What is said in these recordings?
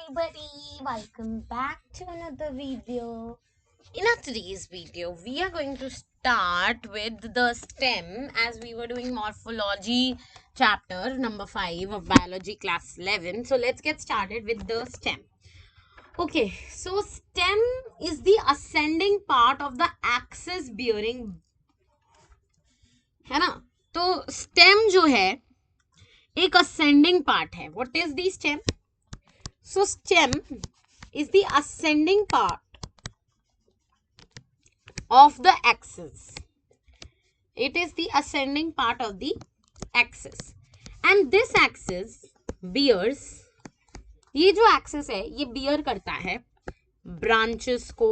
everybody, welcome back to another video. In our today's video, we are going to start with the STEM as we were doing morphology chapter number 5 of biology class 11. So let's get started with the STEM. Okay, so STEM is the ascending part of the axis bearing, है ना? तो STEM जो है एक ascending part है. What is the STEM? So STEM is the ascending part of the axis. It is the ascending part of the axis. And this axis bears, ये जो axis है ये bear करता है branches को,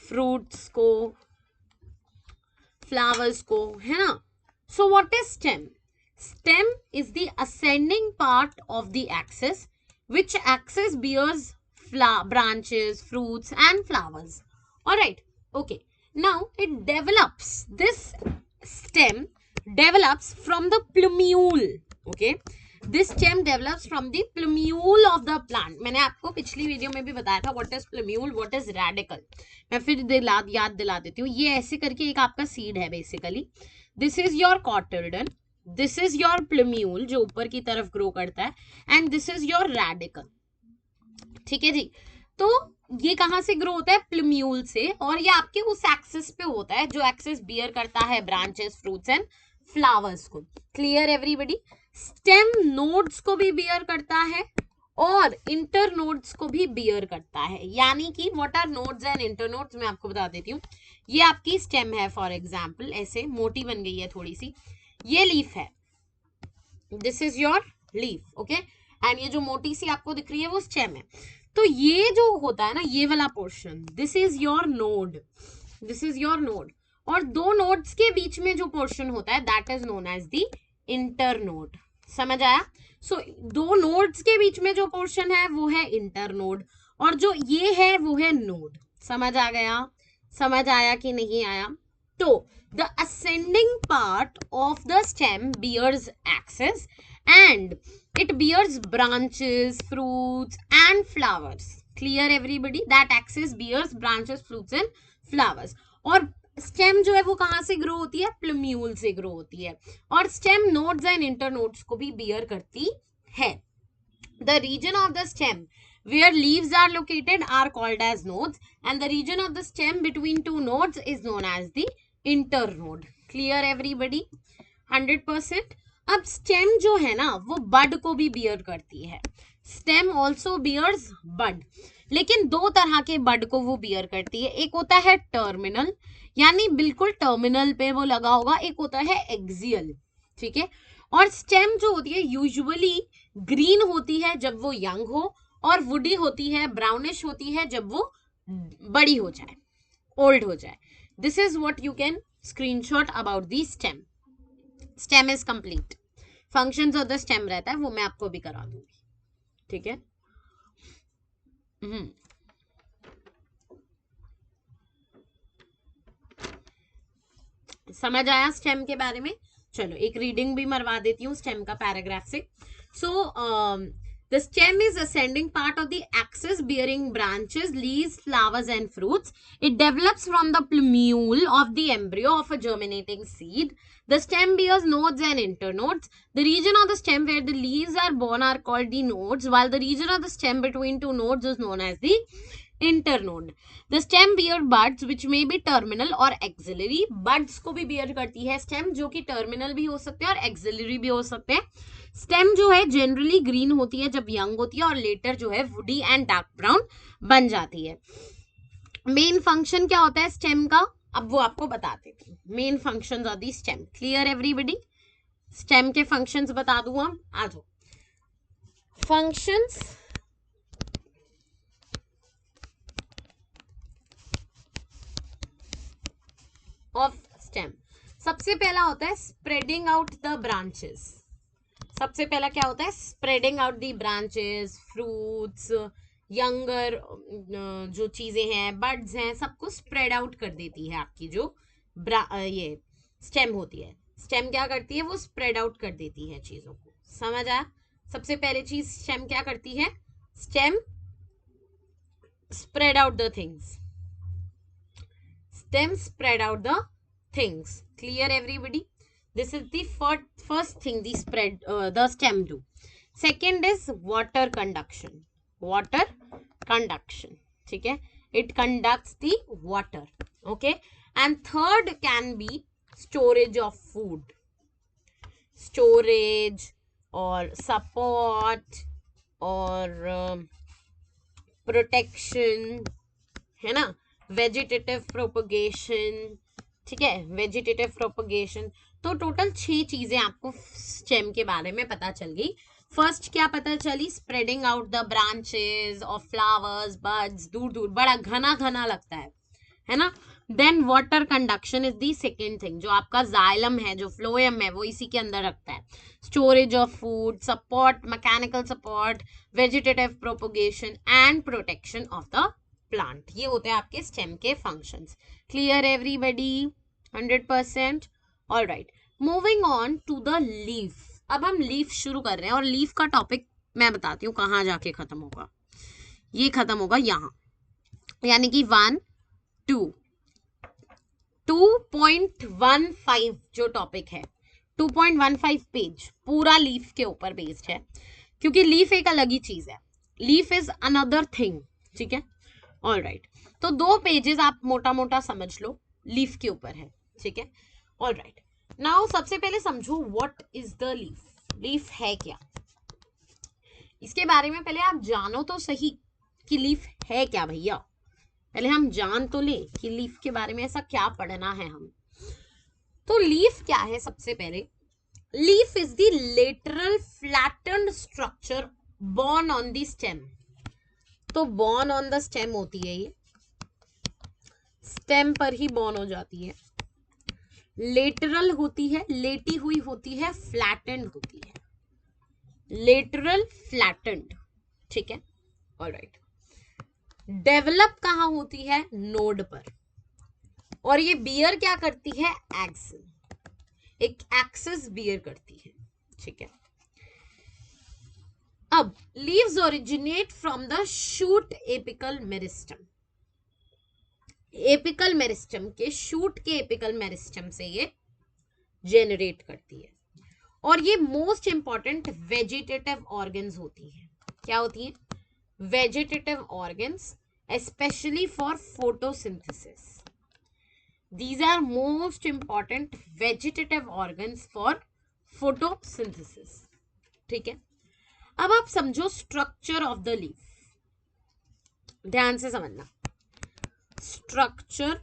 fruits को, flowers को, है ना? So what is STEM? STEM is the ascending part of the axis, which axis bears branches, fruits and flowers. Alright, okay. Now it develops, this stem develops from the plumule. Okay, this stem develops from the plumule of the plant. मैंने आपको पिछली video में भी बताया था what is plumule, what is radicle. मैं फिर याद दिला देती हूँ. ये ऐसे करके एक आपका सीड है basically. This is your cotyledon. This is your plumule जो ऊपर की तरफ ग्रो करता है. And this is your radicle. ठीक है जी. तो ये कहां से ग्रो होता है? प्लम्यूल से. और ये आपके उस एक्सिस पे होता है जो एक्सिस बियर करता है ब्रांचेस, फ्रूट्स एंड फ्लावर्स को. Clear everybody? स्टेम नोड्स को भी बियर करता है और इंटर नोड्स को भी बियर करता है. यानी कि what are nodes and internodes मैं आपको बता देती हूँ. ये आपकी स्टेम है. फॉर एग्जाम्पल ऐसे मोटी बन गई है थोड़ी सी. ये लीफ है. This is your leaf. Okay, and ये जो मोटी सी आपको दिख रही है वो स्टेम है. तो ये जो होता है ना, ये वाला portion, this is your node. This is your node. और दो नोड्स के बीच में जो पोर्शन होता है that is known as the internode. समझ आया? सो दो नोड्स के बीच में जो पोर्शन है वो है इंटर नोड और जो ये है वो है नोड. समझ आ गया? समझ आया कि नहीं आया? तो the ascending part of the stem bears axis and it bears branches, fruits and flowers. Clear everybody? That axis bears branches, fruits and flowers. और स्टेम जो है वो कहां से ग्रो होती है? प्लम्यूल से ग्रो होती है. और stem nodes and inter nodes को भी बियर करती है. The region of the stem where leaves are located are called as nodes and the region of the stem between two nodes is known as the internode. Clear everybody? 100%. अब stem जो है ना वो बड को भी beer करती है. Stem also bears बड. लेकिन दो तरह के बड को वो बियर करती है. एक होता है टर्मिनल, यानी बिल्कुल टर्मिनल पे वो लगा होगा. एक होता है एक्सियल. ठीक है. और स्टेम जो होती है यूजुअली ग्रीन होती है जब वो यंग हो और वुडी होती है, ब्राउनिश होती है जब वो बड़ी हो जाए, ओल्ड हो जाए. This is what you can screenshot about the stem. Stem is complete. Functions of the stem रहता है वो मैं आपको भी करा दूंगी. ठीक है. समझ आया स्टेम के बारे में? चलो एक रीडिंग भी मरवा देती हूँ स्टेम का पैराग्राफ से. सो the stem is ascending part of the axis bearing branches, leaves, flowers and fruits. It develops from the plumule of the embryo of a germinating seed. The stem bears nodes and internodes. The region of the stem where the leaves are born are called the nodes, while the region of the stem between two nodes is known as the internode. The stem bears buds which may be terminal or axillary. Buds को भी bear करती है stem, जो कि terminal भी हो सकते हैं और axillary भी हो सकते हैं. स्टेम जो है जनरली ग्रीन होती है जब यंग होती है और लेटर जो है वुडी एंड डार्क ब्राउन बन जाती है. मेन फंक्शन क्या होता है स्टेम का? अब वो आपको बता देती हूँ. Main functions of the stem. Clear everybody? Stem के फंक्शंस बता दूं हम. आ जाओ. Functions of stem. सबसे पहला होता है स्प्रेडिंग आउट द ब्रांचेस. सबसे पहला क्या होता है? Spreading out the branches, fruits, younger जो चीजें हैं, बर्ड्स हैं, सबको स्प्रेड आउट कर देती है आपकी जो ये स्टेम होती है. स्टेम क्या करती है? वो स्प्रेड आउट कर देती है चीजों को. समझ आया? सबसे पहले चीज स्टेम क्या करती है? Stem spread out the things. Stem spread out the things. Clear, everybody? This is the first thing the stem do. Second is water conduction. Water conduction. Okay? It conducts the water. Okay? And third can be storage of food. Storage or support or protection, है ना, vegetative propagation. ठीक है, vegetative propagation. तो total 6 चीजें आपको stem के बारे में पता चल गई. फर्स्ट क्या पता चली? Spreading out the branches of flowers, birds, दूर दूर, बड़ा घना घना लगता है ना. Then water conduction is the second thing. जो आपका जाइलम है, जो फ्लोएम है, वो इसी के अंदर रखता है. Storage of food, support, mechanical support, vegetative propagation and protection of the plant. ये होते हैं आपके स्टेम के functions. Clear everybody? 100%. Alright, moving on to the leaf. अब हम लीफ शुरू कर रहे हैं और लीफ का टॉपिक मैं बताती हूँ कहाँ जाके खत्म होगा. ये खत्म होगा यहाँ, यानी कि 2.15 जो टॉपिक है, 2.15 पेज पूरा लीफ के ऊपर बेस्ड है, क्योंकि लीफ एक अलग ही चीज है. Leaf is another thing. ठीक है, ऑलराइट. तो 2 पेजेस आप मोटा मोटा समझ लो लीफ के ऊपर है. ठीक है, ऑलराइट. नाउ सबसे पहले समझो what is the leaf. Leaf है क्या, इसके बारे में पहले आप जानो तो सही कि लीफ है क्या. भैया पहले हम जान तो ले कि लीफ के बारे में ऐसा क्या पढ़ना है हम. तो लीफ क्या है? सबसे पहले leaf is the lateral flattened structure born on the stem. तो बोर्न ऑन द स्टेम होती है, ये स्टेम पर ही बोर्न हो जाती है. लेटरल होती है, लेटी हुई होती है, फ्लैटेंड होती है. Lateral flattened. ठीक है, ऑलराइट. डेवलप कहाँ होती है? नोड पर. और ये बियर क्या करती है? एक्सिस. एक एक्सिस बियर करती है. ठीक है. अब leaves originate from the shoot apical meristem. Apical meristem के, शूट के एपिकल मेरिस्टम से ये जेनरेट करती है. और ये मोस्ट इंपॉर्टेंट वेजिटेटिव ऑर्गन्स होती हैं. क्या होती हैं? vegetative organs, especially for photosynthesis. These are most important vegetative organs for photosynthesis. ठीक है. अब आप समझो स्ट्रक्चर ऑफ द लीफ. ध्यान से समझना. Structure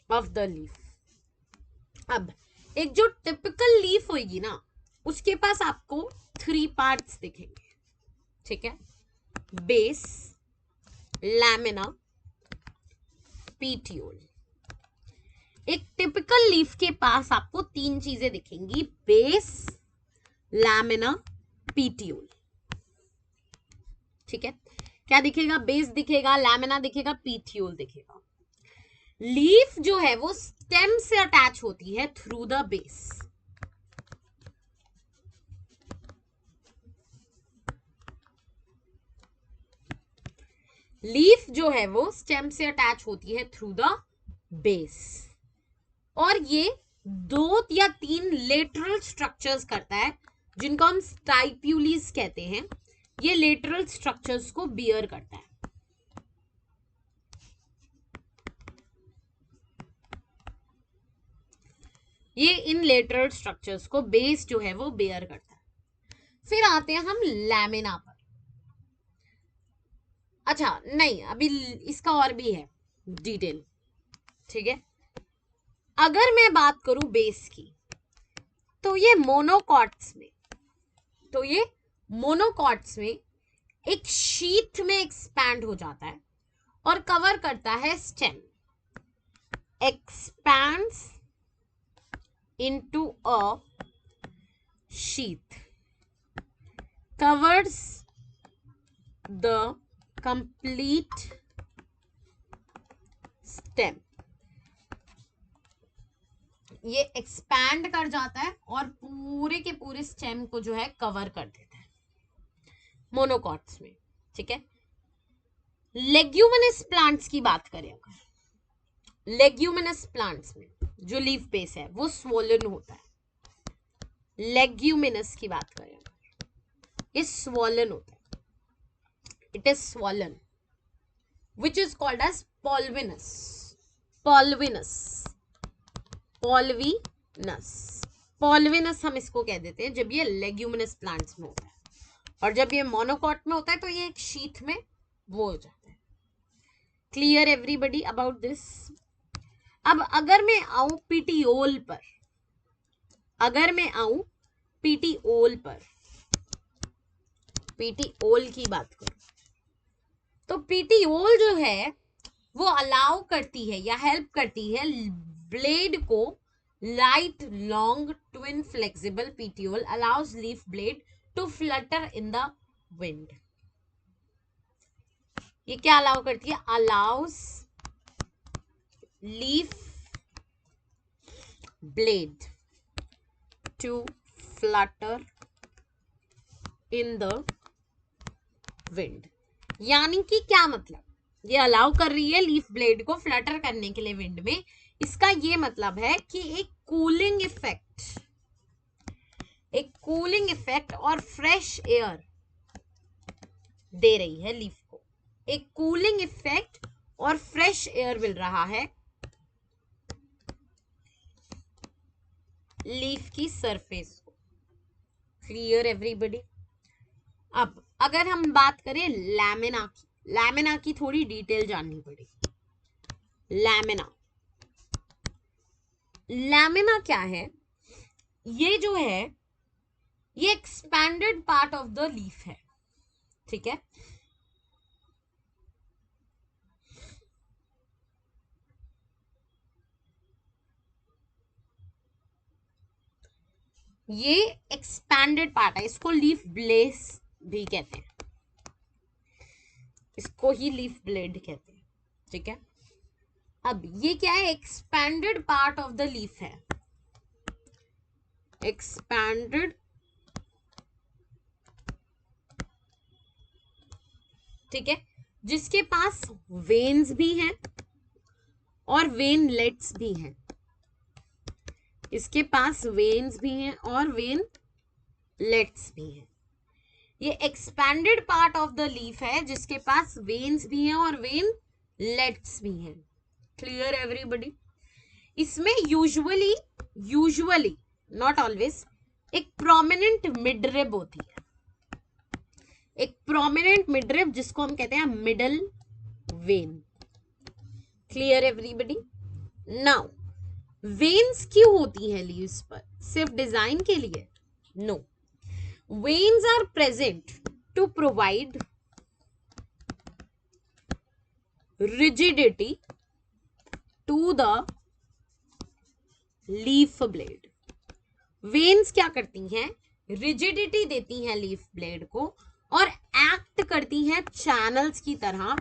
of the leaf. अब एक जो टिपिकल लीफ होगी ना, उसके पास आपको 3 पार्ट्स दिखेंगे. ठीक है, बेस, लैमिना, पीटियोल. एक टिपिकल लीफ के पास आपको 3 चीजें दिखेंगी: बेस, लैमिना, पीटियोल. ठीक है, क्या दिखेगा? बेस दिखेगा, लैमिना दिखेगा, पीटियोल दिखेगा. लीफ जो है वो स्टेम से अटैच होती है थ्रू द बेस. लीफ जो है वो स्टेम से अटैच होती है थ्रू द बेस. और ये 2 या 3 लेटरल स्ट्रक्चर्स करता है, जिनको हम स्टाइप्यूलीज कहते हैं. ये लेटरल स्ट्रक्चर्स को बियर करता है. ये इन लेटरल स्ट्रक्चर्स को बेस जो है वो बेयर करता है. फिर आते हैं हम लैमिना पर. अच्छा नहीं, अभी इसका और भी है डिटेल. ठीक है, अगर मैं बात करूं बेस की, तो ये मोनोकॉट्स में एक शीथ में एक्सपैंड हो जाता है और कवर करता है stem. Expands into a sheath, covers the complete stem. ये expand कर जाता है पूरे के पूरे स्टेम को जो है कवर कर देता है मोनोकॉट्स में, ठीक है। लेग्यूमिनस प्लांट्स की बात करें अगर, लेग्यूमिनस प्लांट्स में जो लीफ बेस है वो स्वोलन होता है। लेग्यूमिनस की बात करें ये स्वोलन होता है, it is swollen which is called as polvinous, polvinous, polvinous, polvinous हम इसको कह देते हैं जब ये लेग्यूमिनस प्लांट्स में होता है, और जब ये मोनोकॉट में होता है तो ये एक शीथ में वो हो जाता है। Clear everybody about this. अब अगर मैं आऊं पीटीओल पर, अगर मैं आऊं पीटीओल पर, पीटीओल की बात करूं तो पीटीओल जो है वो अलाउ करती है या हेल्प करती है ब्लेड को, light long twin flexible petiole allows leaf blade to flutter in the wind. ये क्या अलाउ करती है? Allows leaf blade to flutter in the wind. यानी कि क्या मतलब, ये अलाउ कर रही है लीफ ब्लेड को फ्लटर करने के लिए विंड में। इसका ये मतलब है कि एक कूलिंग इफेक्ट, एक कूलिंग इफेक्ट और फ्रेश एयर दे रही है लीफ को, एक कूलिंग इफेक्ट और फ्रेश एयर मिल रहा है लीफ की सरफेस को। Clear everybody. अब अगर हम बात करें लैमिना की, लैमिना की थोड़ी डिटेल जाननी पड़ेगी। लैमिना, लैमिना क्या है? ये जो है ये expanded part of the leaf है, ठीक है। ये एक्सपैंडेड पार्ट है, इसको लीफ ब्लेस भी कहते हैं, इसको ही लीफ ब्लेड कहते हैं, ठीक है। अब ये क्या है? Expanded part of the leaf है, एक्सपैंडेड, ठीक है, जिसके पास वेन्स भी हैं और वेनलेट्स भी हैं, इसके पास वेन्स भी हैं और वेनलेट्स भी हैं। ये expanded part of the leaf है जिसके पास वेन्स भी हैं और वेनलेट्स भी हैं। Clear everybody. इसमें यूजुअली, यूजुअली नॉट ऑलवेज, एक प्रोमिनेंट मिडरिब होती है, एक प्रोमिनेंट मिडरिब जिसको हम कहते हैं middle vein. Clear everybody. Now veins क्यों होती है लीव्स पर? सिर्फ डिजाइन के लिए? No, veins are present to provide rigidity to the leaf blade. veins क्या करती हैं? rigidity देती हैं लीफ ब्लेड को और एक्ट करती हैं चैनल्स की तरह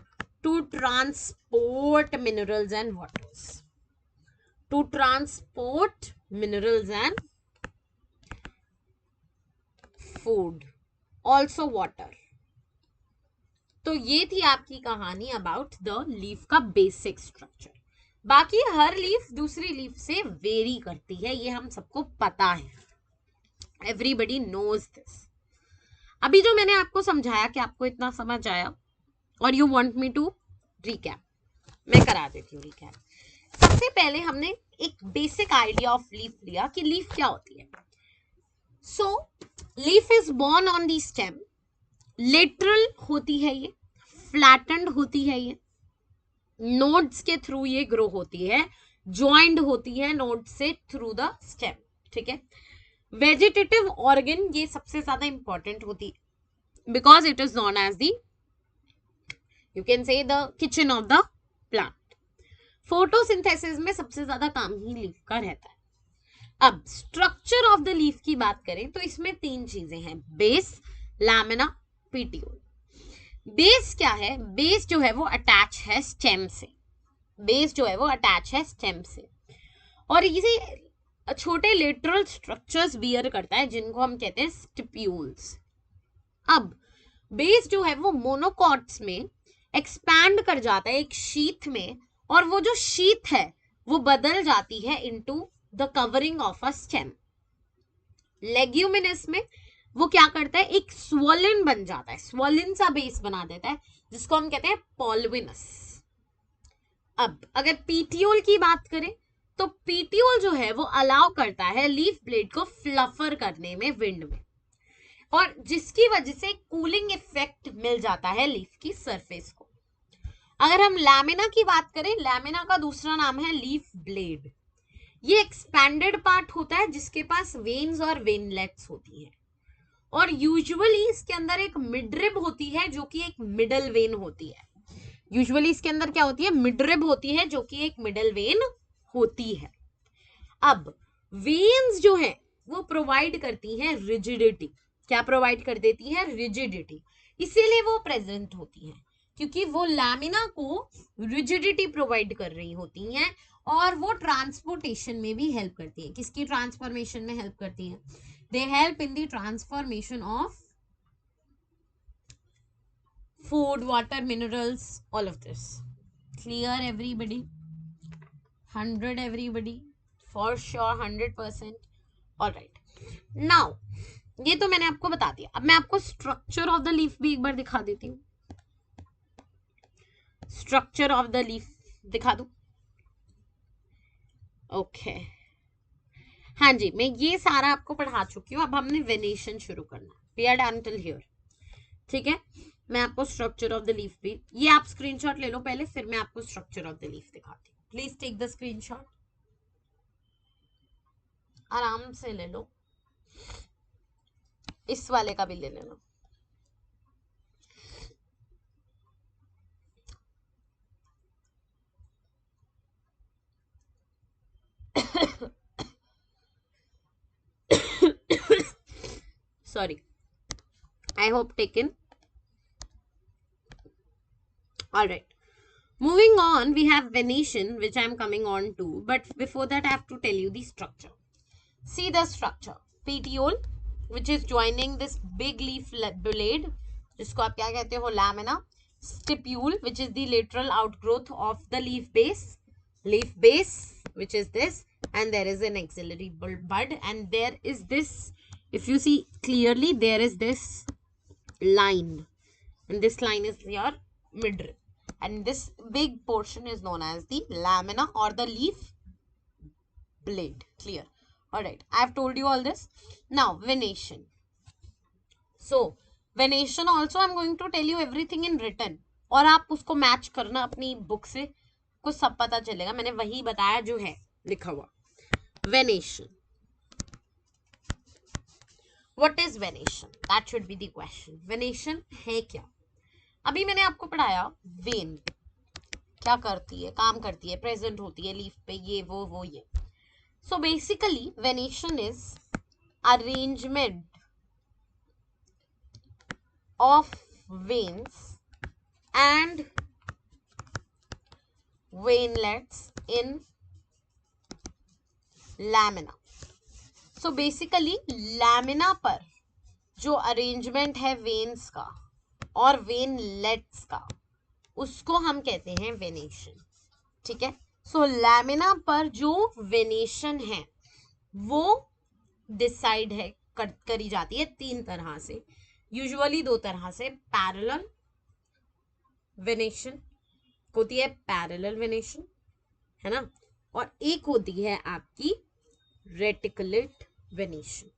to transport minerals and waters, to transport minerals and food, also water. तो ये थी आपकी कहानी अबाउट द लीफ का बेसिक स्ट्रक्चर। बाकी हर लीफ दूसरी लीफ से वेरी करती है, ये हम सबको पता है, एवरीबडी नोज दिस। अभी जो मैंने आपको समझाया, कि आपको इतना समझ आया और you want me to recap? मैं करा देती हूँ रिकैप। सबसे पहले हमने एक बेसिक आइडिया ऑफ लीफ लिया कि लीफ क्या होती है। So leaf is born on the stem, lateral होती है, ये फ्लैटेंड होती है, ये नोड्स के थ्रू ये ग्रो होती है, ज्वाइंड होती है नोड से थ्रू द स्टेम, ठीक है। वेजिटेटिव ऑर्गन ये सबसे ज्यादा इंपॉर्टेंट होती है because it is known as the, you can say the kitchen of the plant. Photosynthesis में सबसे ज्यादा काम ही लीफ का रहता है। अब स्ट्रक्चर ऑफ द लीफ की बात करें तो इसमें तीन चीजें हैं, बेस, लैमिना, पीटीओल। बेस क्या है? बेस जो है वो अटैच है स्टेम से, बेस जो है वो अटैच है स्टेम से, और इसे छोटे लेटरल स्ट्रक्चर्स बियर करता है जिनको हम कहते हैं स्टिप्यूल्स। अब बेस जो है वो मोनोकॉट्स में एक्सपैंड कर जाता है एक शीथ में, और वो जो शीथ है वो बदल जाती है into the covering of a stem. Leguminous में वो क्या करता है, एक स्वॉलन बन जाता है, स्वॉलन सा बेस बना देता है जिसको हम कहते हैं पॉल्विनस। अब अगर पीटियोल की बात करें तो पीटियोल जो है वो अलाउ करता है लीफ ब्लेड को फ्लफर करने में विंड में, और जिसकी वजह से कूलिंग इफेक्ट मिल जाता है लीफ की सरफेस को। अगर हम लैमिना की बात करें, लैमिना का दूसरा नाम है लीफ ब्लेड। ये एक्सपैंडेड पार्ट होता है जिसके पास वेन्स और वेनलेट्स होती है, और यूजुअली इसके अंदर एक मिडरिब होती है जो कि एक मिडल वेन होती है। यूजुअली इसके अंदर क्या होती है, मिडरिब होती है जो कि एक मिडल वेन होती है। अब वेन्स जो है वो प्रोवाइड करती हैं रिजिडिटी। क्या प्रोवाइड कर देती है, रिजिडिटी। इसीलिए वो प्रेजेंट होती है क्योंकि वो लैमिना को रिजिडिटी प्रोवाइड कर रही होती हैं, और वो ट्रांसपोर्टेशन में भी हेल्प करती है। किसकी ट्रांसफॉर्मेशन में हेल्प करती है, they help in the transformation of food, water, minerals, all of this. Clear everybody? 100 everybody? For sure 100%. All right. Now ये तो मैंने आपको बता दिया। अब मैं आपको स्ट्रक्चर ऑफ द लीफ भी एक बार दिखा देती हूँ। स्ट्रक्चर ऑफ द लीफ दिखा दूं? ओके हाँ जी, मैं ये सारा आपको पढ़ा चुकी हूँ। अब हमने वेनेशन शुरू करना। We are done till here, ठीक है। मैं आपको स्ट्रक्चर ऑफ द लीफ भी, ये आप स्क्रीनशॉट ले लो पहले, फिर मैं आपको स्ट्रक्चर ऑफ द लीफ दिखाती हूँ। प्लीज टेक द स्क्रीनशॉट, आराम से ले लो, इस वाले का भी ले लेना। Sorry, I hope taken. All right, moving on, we have venation, which I am coming on to, but before that I have to tell you the structure. See the structure. Petiole, which is joining this big leaf blade, जिसको आप क्या कहते हो, lamina. Stipule, which is the lateral outgrowth of the leaf base, which is this, and there is an axillary bud, and there is this, if you see clearly, there is this line, and this line is your midrib, and this big portion is known as the lamina or the leaf blade. Clear? All right, I have told you all this. Now venation. So venation also I am going to tell you everything in written, और आप उसको match करना अपनी book से, कुछ सब पता चलेगा। मैंने वही बताया जो है लिखा हुआ। venation, what is venation? That should be the question. venation है क्या? अभी मैंने आपको पढ़ाया वेन क्या करती है, काम करती है, प्रेजेंट होती है लीफ पे, ये वो ये। So basically venation is arrangement of veins and veinlets in lamina. So basically lamina पर जो अरेंजमेंट है वेन्स का और वेनलेट्स का, उसको हम कहते हैं वेनेशन, ठीक है। सो लैमिना पर जो वेनेशन है वो डिसाइड है करी जाती है तीन तरह से, यूजुअली दो तरह से। पैरेलल वेनेशन होती है, पैरेलल वेनेशन है ना, और एक होती है आपकी रेटिकुलेट वेनेशन,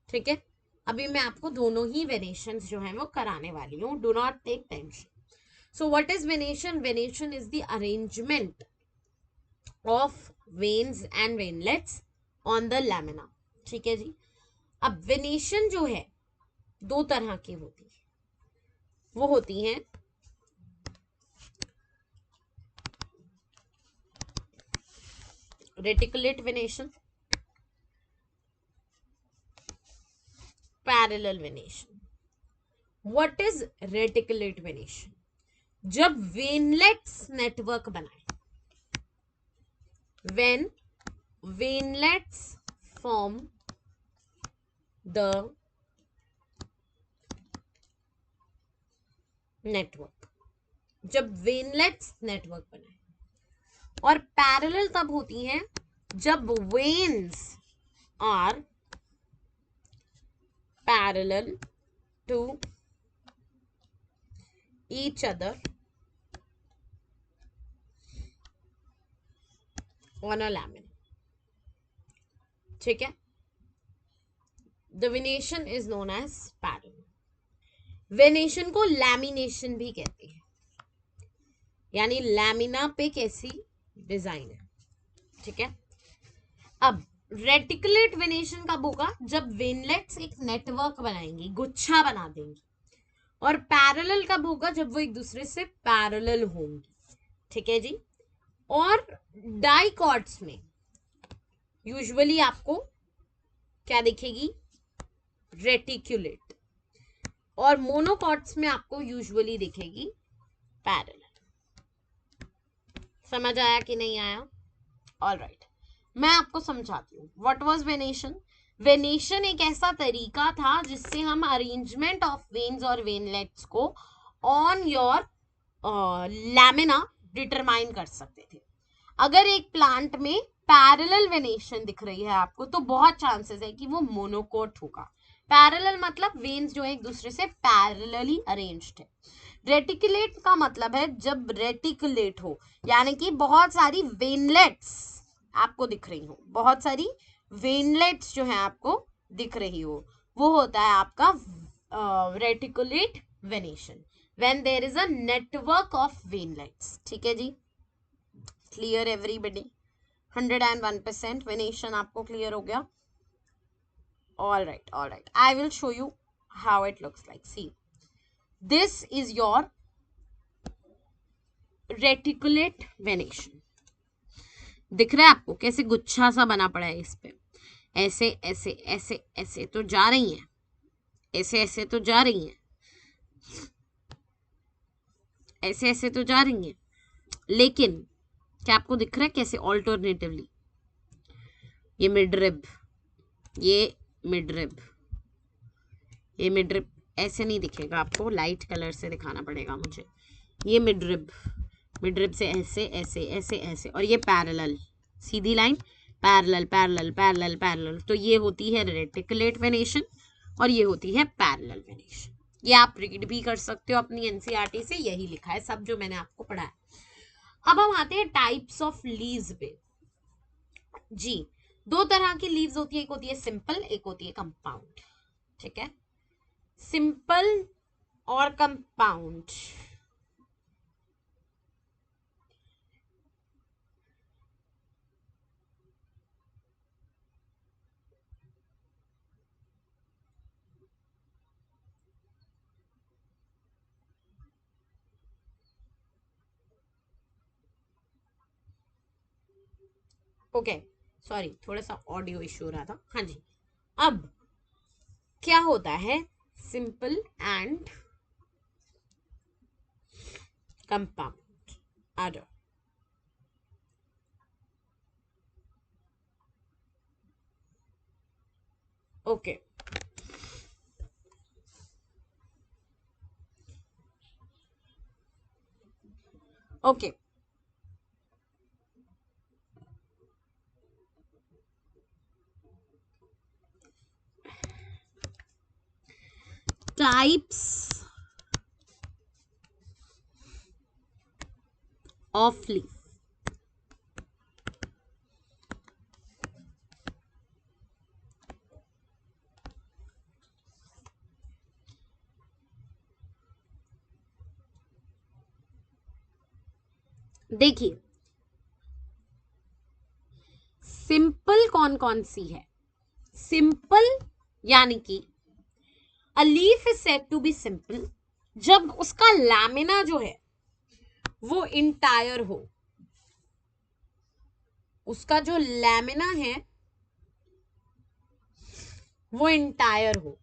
ठीक है। अभी मैं आपको दोनों ही वेनेशन जो है वो कराने वाली हूँ, do not take tension. So what is venation? Venation is the arrangement of veins and veinlets on the lamina, ठीक है जी। अब वेनेशन जो है दो तरह की होती है, वो होती हैं reticulate venation, parallel venation. What is reticulate venation? जब वेनलेट्स नेटवर्क बनाए, when veinlets form the network, जब वेनलेट्स नेटवर्क बने, और पैरेलल तब होती हैं जब veins are parallel to each other on a lamina. ठीक है, the venation is known as parallel. Venation को लैमिनेशन भी कहते हैं, यानी लैमिना पे कैसी डिजाइन है। ठीक है, अब रेटिकुलेट वेनेशन कब होगा, जब वेनलेट्स एक नेटवर्क बनाएंगी, गुच्छा बना देंगी। और पैरेलल कब होगा, जब वो एक दूसरे से पैरेलल होंगी। ठीक है जी। और डाइकॉट्स में यूजुअली आपको क्या दिखेगी, रेटिकुलेट, और मोनोकॉट्स में आपको यूजुअली दिखेगी पैरेलल। समझ आया कि नहीं आया? ऑलराइट, मैं आपको समझाती हूँ। What was venation? वेनेशन एक ऐसा तरीका था जिससे हम अरेंजमेंट ऑफ वेन्स और वेनलेट्स को ऑन योर लैमिना डिटरमाइन कर सकते थे। अगर एक प्लांट में पैरेलल वेनेशन दिख रही है आपको, तो बहुत चांसेस है कि वो मोनोकोट होगा। पैरेलल मतलब वेन्स जो है एक दूसरे से पैरेलली अरेंज्ड है। रेटिकुलेट का मतलब है जब रेटिकुलेट हो, यानी कि बहुत सारी वेनलेट्स आपको दिख रही हो, बहुत सारी वेनलेट्स जो है आपको दिख रही हो, वो होता है आपका reticulate venation, when there is a network of veinlets. ठीक है जी, क्लियर एवरीबडी? 101% वेनेशन आपको क्लियर हो गया? All right, I will show you how it looks like. See, this is your reticulate venation. दिख रहा है आपको कैसे गुच्छा सा बना पड़ा है इस पे, ऐसे ऐसे ऐसे ऐसे तो जा रही हैं, ऐसे ऐसे तो जा रही हैं, ऐसे ऐसे तो जा रही हैं, लेकिन क्या आपको दिख रहा है कैसे ऑल्टरनेटिवली, ये मिडरिब, ये मिडरिब, ये मिडरिब ऐसे नहीं दिखेगा आपको, लाइट कलर से दिखाना पड़ेगा मुझे। ये मिडरिब, मिडरिब से ऐसे ऐसे ऐसे ऐसे, और ये पैरेलल, सीधी line, parallel parallel parallel parallel, तो ये होती है रेटिकुलेट वेनेशन और ये होती है पैरेलल वेनेशन। ये आप रीड भी कर सकते हो अपनी एनसीईआरटी से, यही लिखा है सब जो मैंने आपको पढ़ाया। अब हम आते हैं टाइप्स ऑफ लीव्स पे। जी, दो तरह की लीव्स होती है, एक होती है सिंपल, एक होती है कंपाउंड। ठीक है, सिंपल और कंपाउंड। ओके, सॉरी, थोड़ा सा ऑडियो इश्यू हो रहा था। हाँ जी, अब क्या होता है simple and compound other. Okay, okay, types of leaf. देखिए, सिंपल कौन कौन सी है? सिंपल यानी कि a leaf is said to be simple जब उसका लैमिना जो है वो इंटायर हो, उसका जो लैमिना है वो इंटायर हो।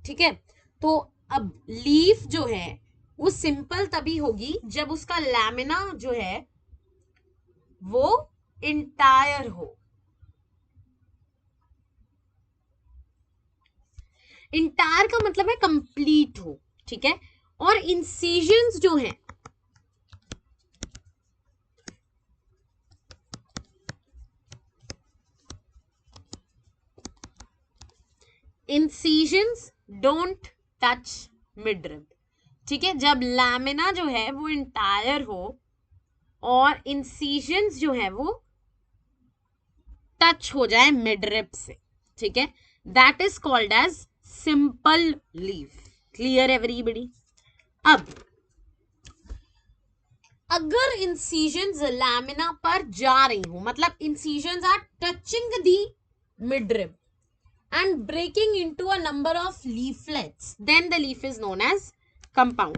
ठीक है, तो अब लीफ जो है वो सिंपल तभी होगी जब उसका लैमिना जो है वो इंटायर हो। इंटायर का मतलब है कंप्लीट हो, ठीक है। और इंसिजन्स जो है, इंसिजन्स डोंट टच मिडरिब, ठीक है। जब लैमिना जो है वो इंटायर हो और इंसिजन्स जो है वो टच हो जाए मिडरिब से, ठीक है, that is called as simple leaf. Clear everybody? अब अगर इंसिजन्स लैमिना पर जा रही हो, मतलब incisions are touching the midrib and breaking into a number of leaflets, then the leaf is known as compound.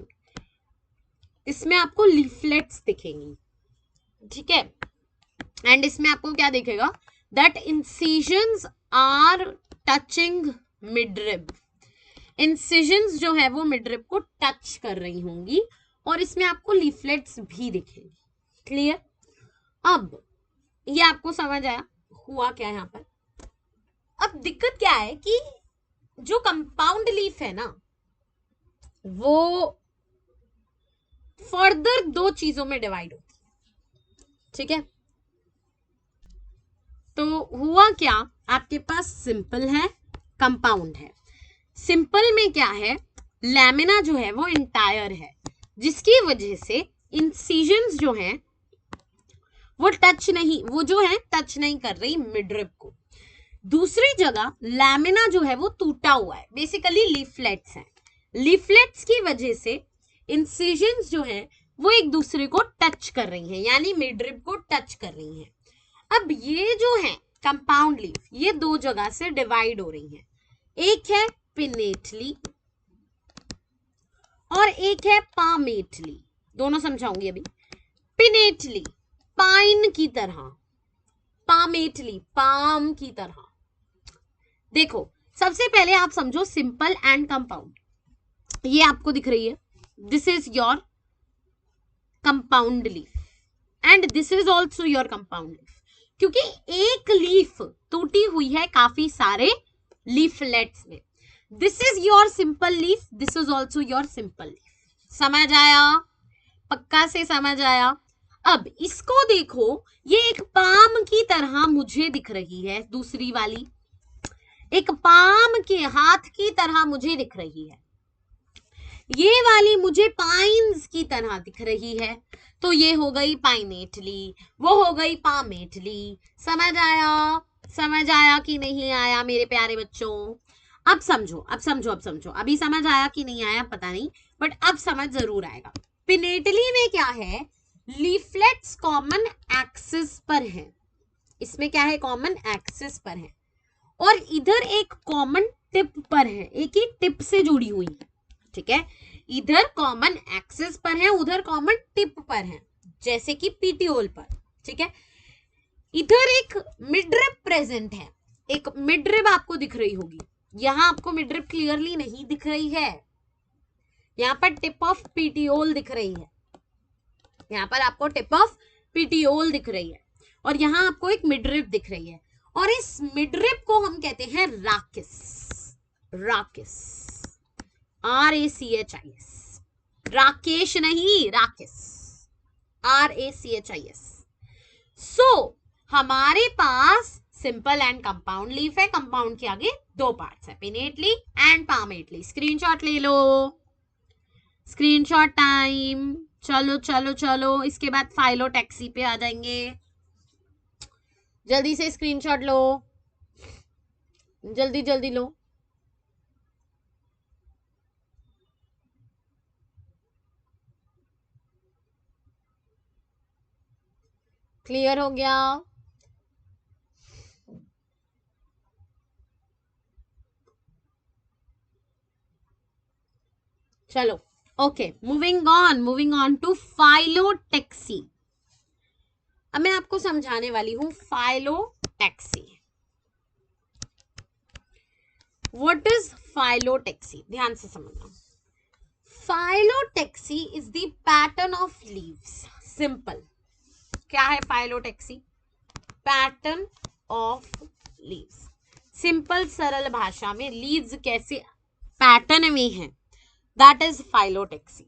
इसमें आपको leaflets दिखेंगी, ठीक है। एंड इसमें आपको क्या दिखेगा, that incisions are touching midrib. incisions जो है वो midrib को टच कर रही होंगी और इसमें आपको leaflets भी दिखेंगी। क्लियर? अब ये आपको समझ आया हुआ क्या है यहाँ पर। अब दिक्कत क्या है कि जो कंपाउंड लीफ है ना वो फर्दर दो चीजों में डिवाइड होती है, ठीक है। तो हुआ क्या, आपके पास सिंपल है, कंपाउंड है। सिंपल में क्या है, लैमिना जो है वो इंटायर है, जिसकी वजह से इंसिजन्स जो हैं वो जो है टच नहीं कर रही मिडरिब को। दूसरी जगह लैमिना जो है वो टूटा हुआ है, बेसिकली लीफलेट्स हैं। लीफलेट्स की वजह से इंसिजन्स जो हैं वो एक दूसरे को टच कर रही हैं, यानी मिडरिब को टच कर रही हैं। अब ये जो है कंपाउंड लीफ, ये दो जगह से डिवाइड हो रही हैं। एक है पिनेटली और एक है पामेटली। दोनों समझाऊंगी अभी। पिनेटली पाइन की तरह, पामेटली पाम की तरह। देखो सबसे पहले आप समझो सिंपल एंड कंपाउंड, ये आपको दिख रही है, this is your compound leaf and this is also your compound leaf, क्योंकि एक लीफ टूटी हुई है काफी सारे लीफलेट्स में। This is your simple leaf, this is also your simple leaf. समझ आया? पक्का से समझ आया? अब इसको देखो, ये एक पाम की तरह मुझे दिख रही है, दूसरी वाली एक पाम के हाथ की तरह मुझे दिख रही है, ये वाली मुझे पाइन्स की तरह दिख रही है। तो ये हो गई पाइनेटली, वो हो गई पामेटली। समझ आया? समझ आया कि नहीं आया मेरे प्यारे बच्चों? अब समझो, अब समझो, अब समझो। अभी समझ आया कि नहीं आया पता नहीं, बट अब समझ जरूर आएगा। पिनेटली में क्या है, लीफलेट्स कॉमन एक्सिस पर है। इसमें क्या है, कॉमन एक्सिस पर है, और इधर एक कॉमन टिप पर है, एक ही टिप से जुड़ी हुई है, ठीक है। इधर कॉमन एक्सिस पर है, उधर कॉमन टिप पर है, जैसे कि पीटीओल पर, ठीक है। इधर एक मिडरिब प्रेजेंट है, एक मिडरिब आपको दिख रही होगी। यहां आपको मिडरिब क्लियरली नहीं दिख रही है, यहां पर टिप ऑफ पीटीओल दिख रही है, यहां पर आपको टिप ऑफ पीटीओल दिख रही है, और यहां आपको एक मिडरिब दिख रही है, और इस मिडरिब को हम कहते हैं राकिस। राकिस, RACHIS, राकेश नहीं, राकिस, RACHIS। सो हमारे पास सिंपल एंड कंपाउंड लीफ है। कंपाउंड के आगे दो पार्ट्स है, पिनेटली एंड पामेटली। स्क्रीनशॉट ले लो, स्क्रीनशॉट टाइम। चलो चलो चलो, इसके बाद फाइलोटैक्सी पे आ जाएंगे। जल्दी से स्क्रीनशॉट लो, जल्दी जल्दी लो। क्लियर हो गया? चलो okay, moving on to phyllotaxy. अब मैं आपको समझाने वाली हूं फाइलोटैक्सी। What is phyllotaxy? ध्यान से समझना। Phyllotaxy is the pattern of leaves. Simple. क्या है phyllotaxy? Pattern of leaves. Simple सरल भाषा में लीव्स कैसे पैटर्न में है, that is phyllotaxy.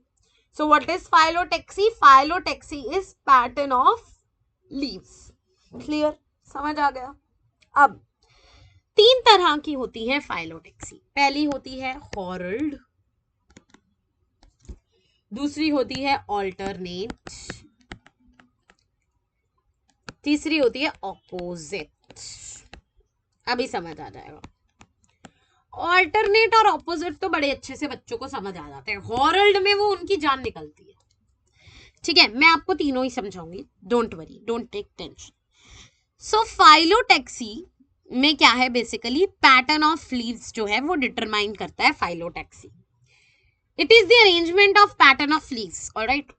So what is phyllotaxy? Phyllotaxy is pattern of leaves. Clear? समझ आ गया? अब 3 तरह की होती है फाइलोटेक्सी. पहली होती है हॉरल्ड, दूसरी होती है ऑल्टरनेट, तीसरी होती है ऑपोजिट. अभी समझ आ जाएगा. ऑल्टरनेट और ऑपोजिट तो बड़े अच्छे से बच्चों को समझ आ जाते हैं. हॉरल्ड में वो उनकी जान निकलती है. ठीक है, मैं आपको तीनों ही समझाऊंगी. Don't worry, don't take tension. So phyllotaxy में क्या है? बेसिकली पैटर्न ऑफ लीव्स जो है वो डिटरमाइन करता है phyllotaxy. It is the arrangement of pattern of leaves. Alright,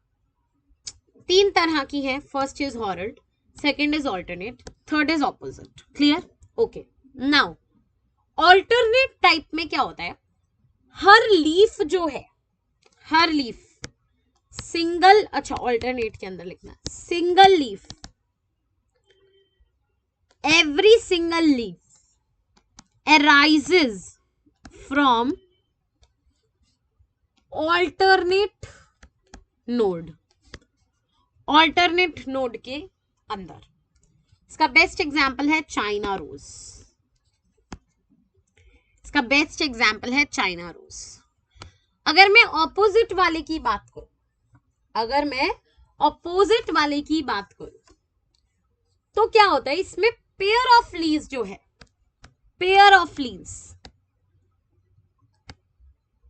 3 तरह की है. First is whorled, second is alternate, third is opposite. Clear? Okay. Now alternate type में क्या होता है? हर लीफ जो है, हर लीफ सिंगल, अच्छा ऑल्टरनेट के अंदर लिखना single leaf, every single leaf arises from alternate node. alternate node के अंदर. इसका बेस्ट एग्जाम्पल है चाइना रोज. इसका बेस्ट एग्जाम्पल है चाइना रोज. अगर मैं ऑपोजिट वाले की बात करूं, अगर मैं ऑपोजिट वाले की बात करूं तो क्या होता है? इसमें पेयर ऑफ लीव्स जो है, pair of leaves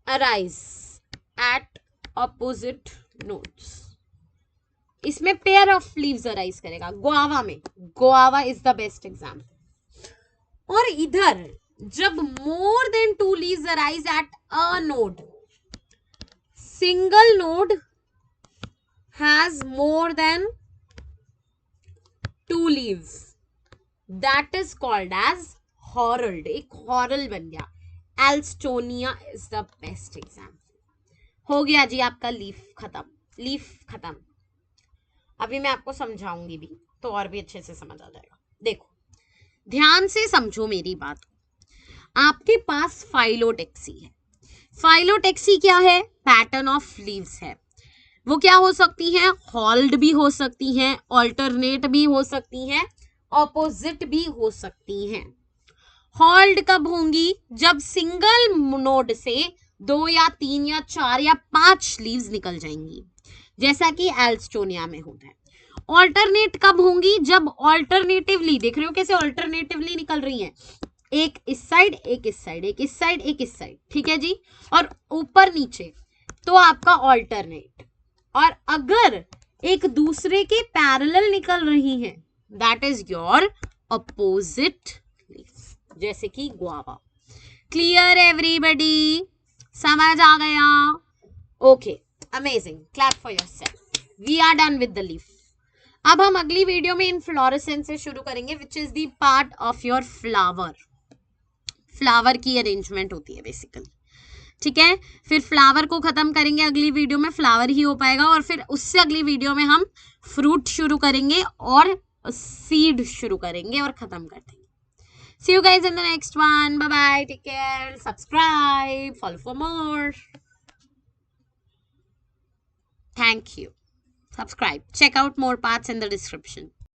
arise at opposite nodes. इसमें पेयर ऑफ लीव्स अराइज करेगा. गुआवा में, guava is the best example. और इधर जब more than 2 leaves arise at a node, single node has more than 2 leaves, that is called as whorled. एक whorl बन गया. Alstonia is the best example. हो गया जी आपका लीफ खत्म. लीफ खत्म. अभी मैं आपको समझाऊंगी भी तो और भी अच्छे से समझ आ जाएगा. देखो, ध्यान से समझो मेरी बात. आपके पास फाइलोटेक्सी है. फाइलोटेक्सी क्या है? पैटर्न ऑफ लीव्स है. वो क्या हो सकती हैं? हॉल्ड भी हो सकती हैं, ऑल्टरनेट भी हो सकती हैं, ऑपोजिट भी हो सकती हैं. हॉल्ड कब होंगी? जब सिंगल नोड से 2 या 3 या 4 या 5 लीव्स निकल जाएंगी, जैसा कि एल्स्टोनिया में होता है. ऑल्टरनेट कब होंगी? जब ऑल्टरनेटिवली, देख रहे हो कैसे ऑल्टरनेटिवली निकल रही हैं, एक इस साइड, एक इस साइड, एक इस साइड, एक इस साइड. ठीक है जी. और ऊपर नीचे तो आपका ऑल्टरनेट. और अगर एक दूसरे के पैरेलल निकल रही हैं, that is your opposite leaves, जैसे कि गुआवा. Clear everybody? समझ आ गया? Okay, amazing. Clap for yourself. We are done with the leaf. अब हम अगली वीडियो में इनफ्लोरेसेंस से शुरू करेंगे, which is the part of your flower. Flower की अरेंजमेंट होती है बेसिकली. ठीक है, फिर फ्लावर को खत्म करेंगे. अगली वीडियो में फ्लावर ही हो पाएगा और फिर उससे अगली वीडियो में हम फ्रूट शुरू करेंगे और सीड शुरू करेंगे और खत्म कर देंगे. See you guys in the next one. Bye bye. Take care. Subscribe. Follow for more. Thank you. Subscribe. Check out more parts in the description.